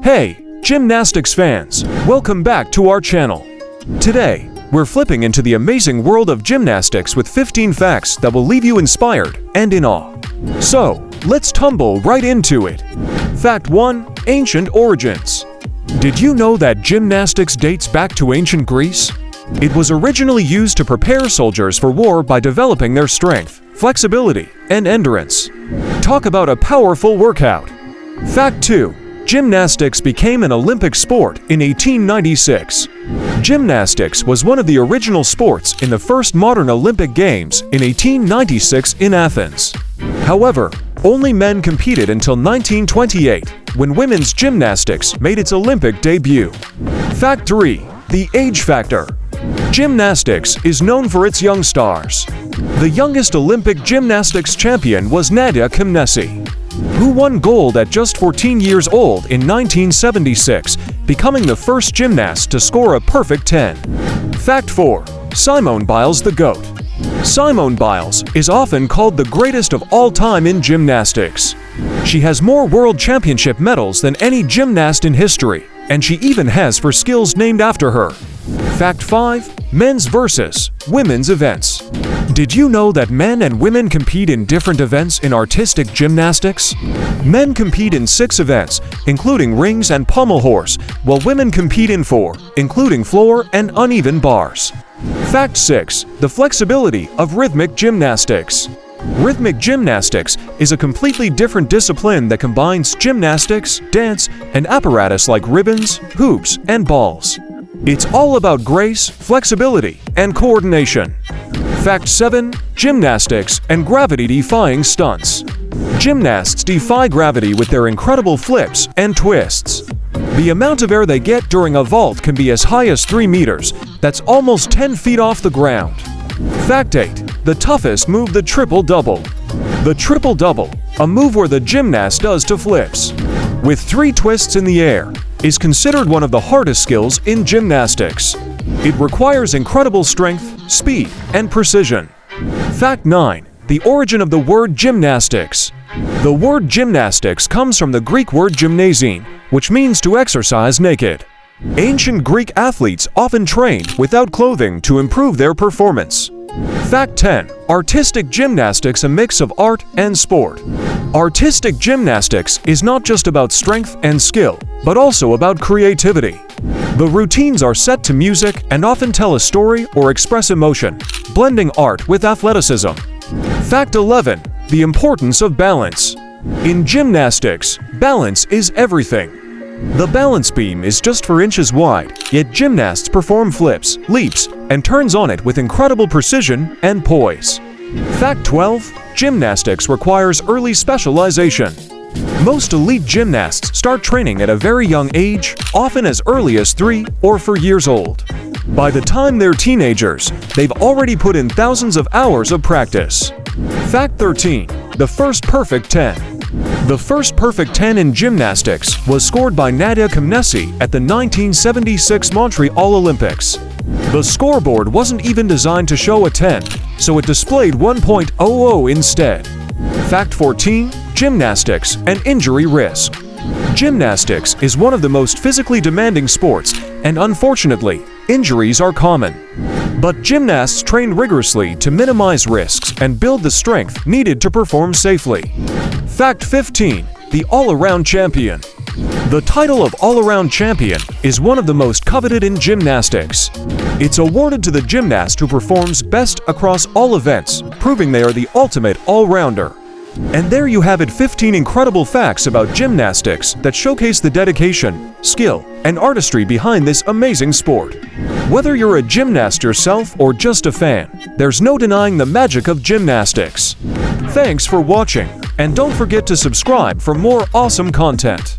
Hey, gymnastics fans! Welcome back to our channel. Today, we're flipping into the amazing world of gymnastics with 15 facts that will leave you inspired and in awe. So, let's tumble right into it. Fact 1. Ancient origins. Did you know that gymnastics dates back to ancient Greece? It was originally used to prepare soldiers for war by developing their strength, flexibility, and endurance. Talk about a powerful workout. Fact 2. Gymnastics became an Olympic sport in 1896. Gymnastics was one of the original sports in the first modern Olympic Games in 1896 in Athens. However, only men competed until 1928, when women's gymnastics made its Olympic debut. Fact 3. The age factor. Gymnastics is known for its young stars. The youngest Olympic gymnastics champion was Nadia Gymnasti, who won gold at just 14 years old in 1976, becoming the first gymnast to score a perfect 10. Fact 4. Simone Biles the GOAT. Simone Biles is often called the greatest of all time in gymnastics. She has more world championship medals than any gymnast in history, and she even has four skills named after her. Fact 5. Men's versus women's events. Did you know that men and women compete in different events in artistic gymnastics? Men compete in 6 events, including rings and pommel horse, while women compete in 4, including floor and uneven bars. Fact 6. The flexibility of rhythmic gymnastics. Rhythmic gymnastics is a completely different discipline that combines gymnastics, dance, and apparatus like ribbons, hoops, and balls. It's all about grace, flexibility, and coordination. Fact 7. Gymnastics and gravity-defying stunts. Gymnasts defy gravity with their incredible flips and twists. The amount of air they get during a vault can be as high as 3 meters. That's almost 10 feet off the ground. Fact 8. The toughest move, the triple-double. The triple-double, a move where the gymnast does 2 flips with 3 twists in the air, is considered one of the hardest skills in gymnastics. It requires incredible strength, speed, and precision. Fact 9. The origin of the word gymnastics. The word gymnastics comes from the Greek word gymnazein, which means to exercise naked. Ancient Greek athletes often trained without clothing to improve their performance. Fact 10. Artistic gymnastics, a mix of art and sport. Artistic gymnastics is not just about strength and skill, but also about creativity. The routines are set to music and often tell a story or express emotion, blending art with athleticism. Fact 11. The importance of balance. In gymnastics, balance is everything. The balance beam is just 4 inches wide, yet gymnasts perform flips, leaps, and turns on it with incredible precision and poise. Fact 12. Gymnastics requires early specialization. Most elite gymnasts start training at a very young age, often as early as 3 or 4 years old. By the time they're teenagers, they've already put in thousands of hours of practice. Fact 13. The first perfect 10. The first perfect 10 in gymnastics was scored by Nadia Gymnasti at the 1976 Montreal Olympics. The scoreboard wasn't even designed to show a 10, so it displayed 1.00 instead. Fact 14. Gymnastics and injury risk. Gymnastics is one of the most physically demanding sports, and unfortunately, injuries are common. But gymnasts train rigorously to minimize risks and build the strength needed to perform safely. Fact 15. The all-around champion. The title of all-around champion is one of the most coveted in gymnastics. It's awarded to the gymnast who performs best across all events, proving they are the ultimate all-rounder. And there you have it, 15 incredible facts about gymnastics that showcase the dedication, skill, and artistry behind this amazing sport. Whether you're a gymnast yourself or just a fan, there's no denying the magic of gymnastics. Thanks for watching, and don't forget to subscribe for more awesome content.